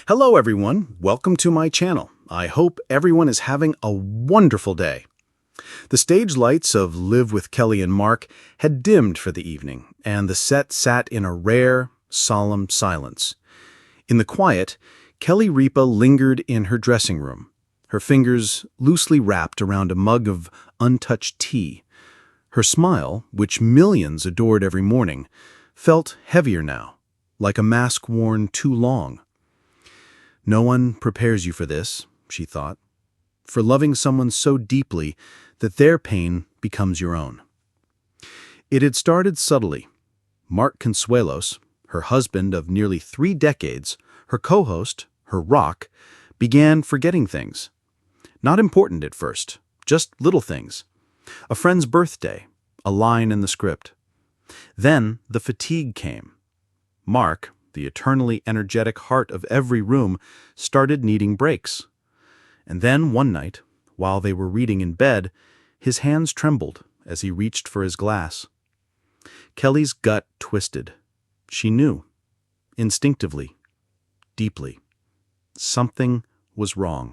Hello everyone, welcome to my channel. I hope everyone is having a wonderful day. The stage lights of Live with Kelly and Mark had dimmed for the evening, and the set sat in a rare, solemn silence. In the quiet, Kelly Ripa lingered in her dressing room, her fingers loosely wrapped around a mug of untouched tea. Her smile, which millions adored every morning, felt heavier now, like a mask worn too long. No one prepares you for this, she thought, for loving someone so deeply that their pain becomes your own. It had started subtly. Mark Consuelos, her husband of nearly 3 decades, her co-host, her rock, began forgetting things. Not important at first, just little things. A friend's birthday, a line in the script. Then the fatigue came. Mark, the eternally energetic heart of every room, started needing breaks. And then one night, while they were reading in bed, his hands trembled as he reached for his glass. Kelly's gut twisted. She knew, instinctively, deeply. Something was wrong.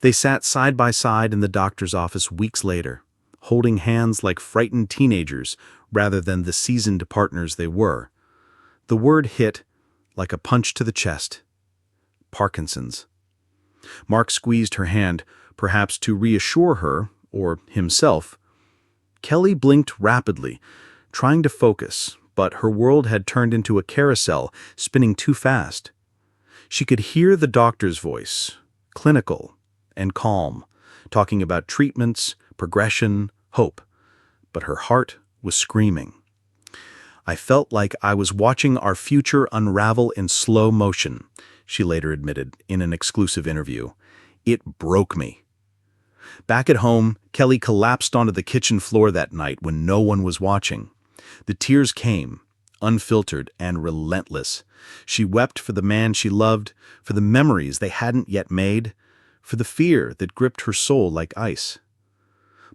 They sat side by side in the doctor's office weeks later, holding hands like frightened teenagers rather than the seasoned partners they were. The word hit like a punch to the chest. Parkinson's. Mark squeezed her hand, perhaps to reassure her, or himself. Kelly blinked rapidly, trying to focus, but her world had turned into a carousel, spinning too fast. She could hear the doctor's voice, clinical and calm, talking about treatments, progression, hope, but her heart was screaming. "I felt like I was watching our future unravel in slow motion," she later admitted in an exclusive interview. "It broke me." Back at home, Kelly collapsed onto the kitchen floor that night when no one was watching. The tears came, unfiltered and relentless. She wept for the man she loved, for the memories they hadn't yet made, for the fear that gripped her soul like ice.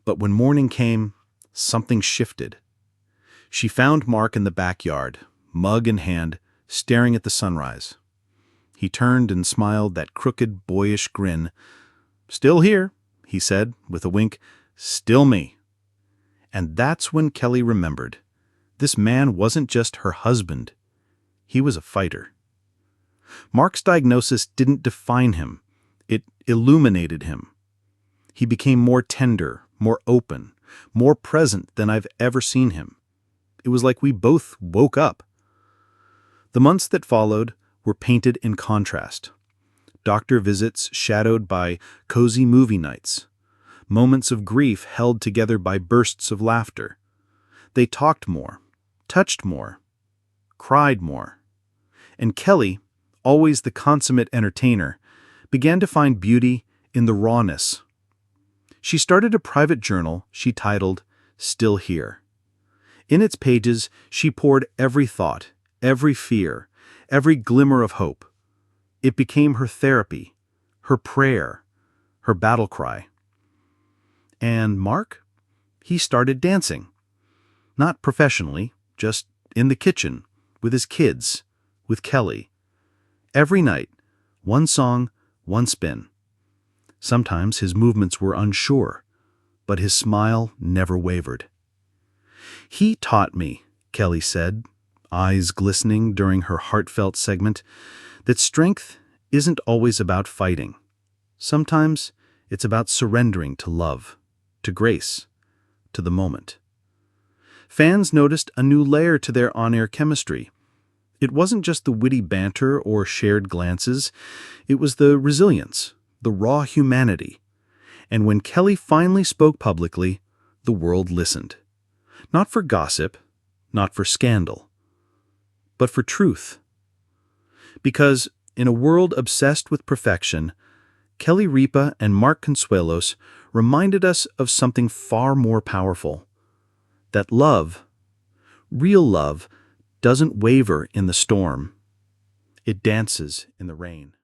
But when morning came, something shifted. She found Mark in the backyard, mug in hand, staring at the sunrise. He turned and smiled that crooked, boyish grin. "Still here," he said, with a wink. "Still me." And that's when Kelly remembered. This man wasn't just her husband. He was a fighter. Mark's diagnosis didn't define him. It illuminated him. He became more tender, more open, more present than I've ever seen him. It was like we both woke up. The months that followed were painted in contrast. Doctor visits shadowed by cozy movie nights. Moments of grief held together by bursts of laughter. They talked more, touched more, cried more. And Kelly, always the consummate entertainer, began to find beauty in the rawness. She started a private journal she titled "Still Here." In its pages, she poured every thought, every fear, every glimmer of hope. It became her therapy, her prayer, her battle cry. And Mark? He started dancing. Not professionally, just in the kitchen, with his kids, with Kelly. Every night, one song, one spin. Sometimes his movements were unsure, but his smile never wavered. "He taught me," Kelly said, eyes glistening during her heartfelt segment, "that strength isn't always about fighting. Sometimes it's about surrendering to love, to grace, to the moment." Fans noticed a new layer to their on-air chemistry. It wasn't just the witty banter or shared glances. It was the resilience, the raw humanity. And when Kelly finally spoke publicly, the world listened. Not for gossip, not for scandal, but for truth. Because in a world obsessed with perfection, Kelly Ripa and Mark Consuelos reminded us of something far more powerful. That love, real love, doesn't waver in the storm. It dances in the rain.